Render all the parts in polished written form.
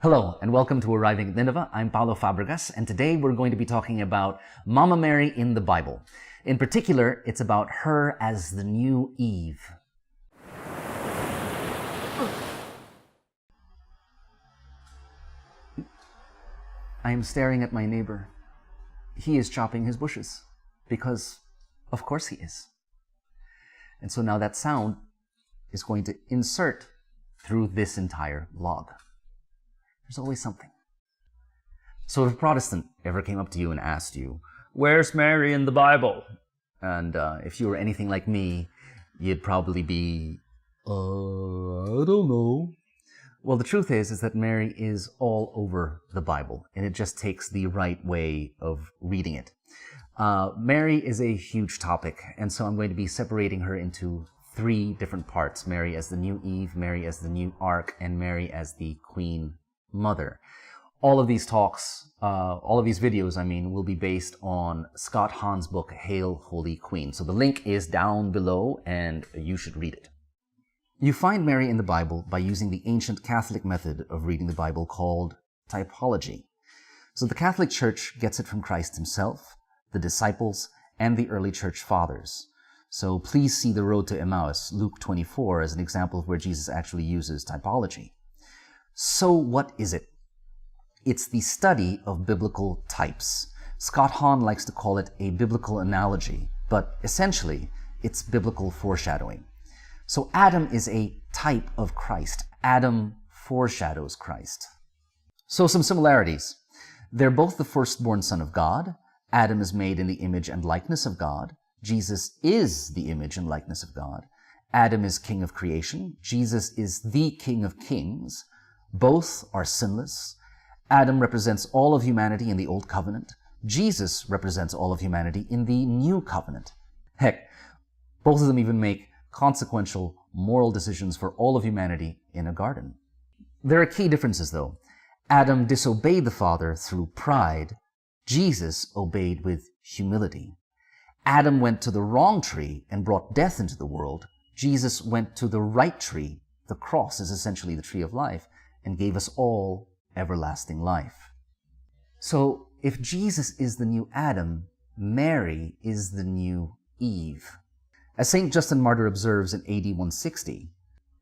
Hello, and welcome to Arriving at Nineveh. I'm Paulo Fabregas, and today we're going to be talking about Mama Mary in the Bible. In particular, it's about her as the new Eve. I am staring at my neighbor. He is chopping his bushes, because of course he is. And so now that sound is going to insert through this entire vlog. There's always something. So if a Protestant ever came up to you and asked you, "Where's Mary in the Bible?" And if you were anything like me, you'd probably be, I don't know. Well, the truth is that Mary is all over the Bible, and it just takes the right way of reading it. Mary is a huge topic, and so I'm going to be separating her into three different parts. Mary as the new Eve, Mary as the new Ark, and Mary as the Queen Mother. All of these talks, all of these videos, will be based on Scott Hahn's book, Hail, Holy Queen. So the link is down below, and you should read it. You find Mary in the Bible by using the ancient Catholic method of reading the Bible called typology. So the Catholic Church gets it from Christ himself, the disciples, and the early church fathers. So please see the Road to Emmaus, Luke 24, as an example of where Jesus actually uses typology. So what is it? It's the study of biblical types. Scott Hahn likes to call it a biblical analogy, but essentially it's biblical foreshadowing. So Adam is a type of Christ. Adam foreshadows Christ. So some similarities. They're both the firstborn son of God. Adam is made in the image and likeness of God. Jesus is the image and likeness of God. Adam is king of creation. Jesus is the King of kings. Both are sinless. Adam represents all of humanity in the Old Covenant. Jesus represents all of humanity in the New Covenant. Heck, both of them even make consequential moral decisions for all of humanity in a garden. There are key differences, though. Adam disobeyed the Father through pride. Jesus obeyed with humility. Adam went to the wrong tree and brought death into the world. Jesus went to the right tree. The cross is essentially the tree of life, and gave us all everlasting life. So, if Jesus is the new Adam, Mary is the new Eve. As St. Justin Martyr observes in AD 160,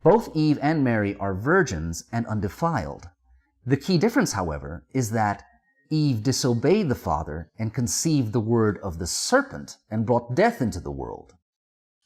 both Eve and Mary are virgins and undefiled. The key difference, however, is that Eve disobeyed the Father and conceived the word of the serpent and brought death into the world.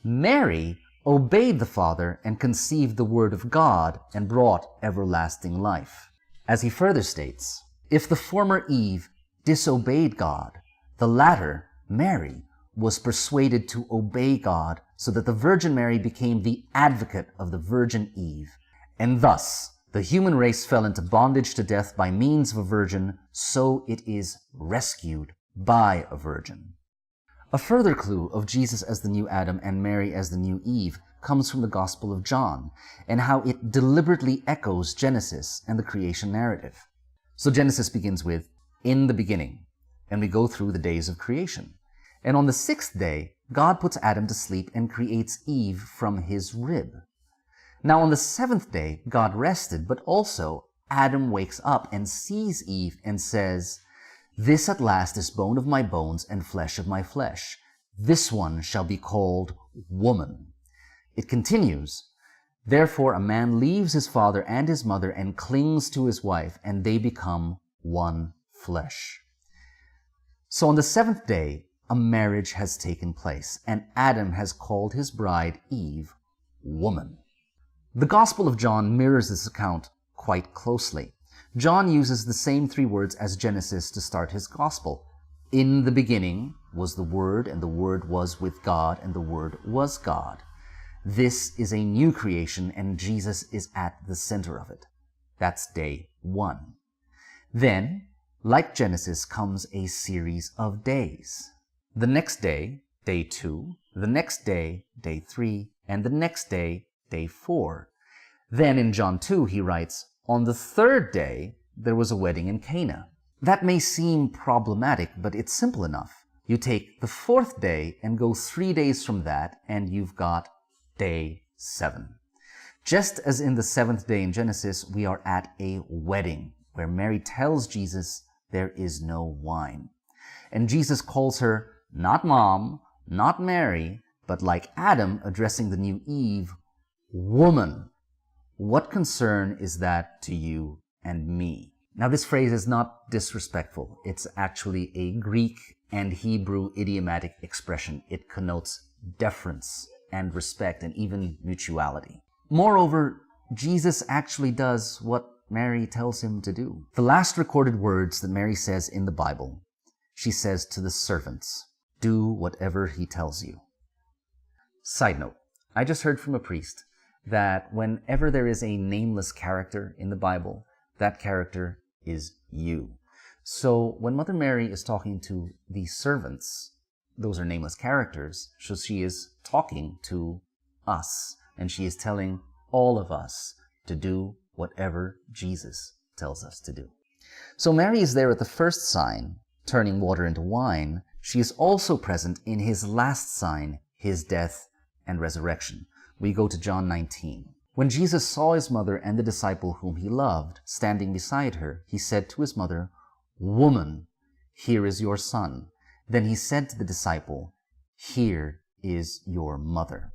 Mary obeyed the Father and conceived the Word of God and brought everlasting life. As he further states, if the former Eve disobeyed God, the latter, Mary, was persuaded to obey God, so that the Virgin Mary became the advocate of the Virgin Eve. And thus, the human race fell into bondage to death by means of a virgin, so it is rescued by a virgin. A further clue of Jesus as the new Adam and Mary as the new Eve comes from the Gospel of John, and how it deliberately echoes Genesis and the creation narrative. So Genesis begins with, "In the beginning," and we go through the days of creation. And on the sixth day, God puts Adam to sleep and creates Eve from his rib. Now on the seventh day, God rested, but also Adam wakes up and sees Eve and says, "This at last is bone of my bones and flesh of my flesh. This one shall be called woman." It continues, "Therefore a man leaves his father and his mother and clings to his wife, and they become one flesh." So on the seventh day, a marriage has taken place, and Adam has called his bride, Eve, woman. The Gospel of John mirrors this account quite closely. John uses the same three words as Genesis to start his Gospel. In the beginning was the Word, and the Word was with God, and the Word was God. This is a new creation, and Jesus is at the center of it. That's day one. Then, like Genesis, comes a series of days. The next day, day 2, the next day, day 3, and the next day, day 4. Then in John 2, he writes, "On the third day, there was a wedding in Cana." That may seem problematic, but it's simple enough. You take the fourth day and go 3 days from that, and you've got day 7. Just as in the seventh day in Genesis, we are at a wedding. where Mary tells Jesus there is no wine. And Jesus calls her not Mom, not Mary, but like Adam addressing the new Eve, woman. What concern is that to you and me? Now, this phrase is not disrespectful. It's actually a Greek and Hebrew idiomatic expression. It connotes deference and respect and even mutuality. Moreover, Jesus actually does what Mary tells him to do. The last recorded words that Mary says in the Bible, she says to the servants, "Do whatever he tells you." Side note, I just heard from a priest that whenever there is a nameless character in the Bible, that character is you. So when Mother Mary is talking to the servants, those are nameless characters, so she is talking to us, and she is telling all of us to do whatever Jesus tells us to do. So Mary is there at the first sign, turning water into wine. She is also present in his last sign, his death and resurrection. We go to John 19. When Jesus saw his mother and the disciple whom he loved standing beside her, he said to his mother, "Woman, here is your son." Then he said to the disciple, "Here is your mother."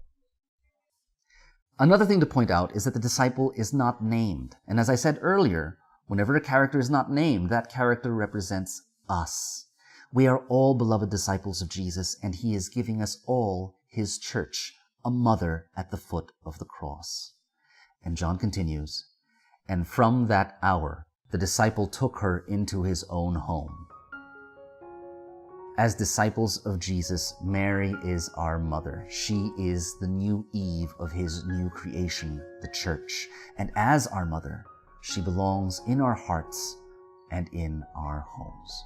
Another thing to point out is that the disciple is not named. And as I said earlier, whenever a character is not named, that character represents us. We are all beloved disciples of Jesus, and he is giving us all his church, a mother at the foot of the cross. And John continues, "And from that hour, the disciple took her into his own home." As disciples of Jesus, Mary is our mother. She is the new Eve of his new creation, the church. And as our mother, she belongs in our hearts and in our homes.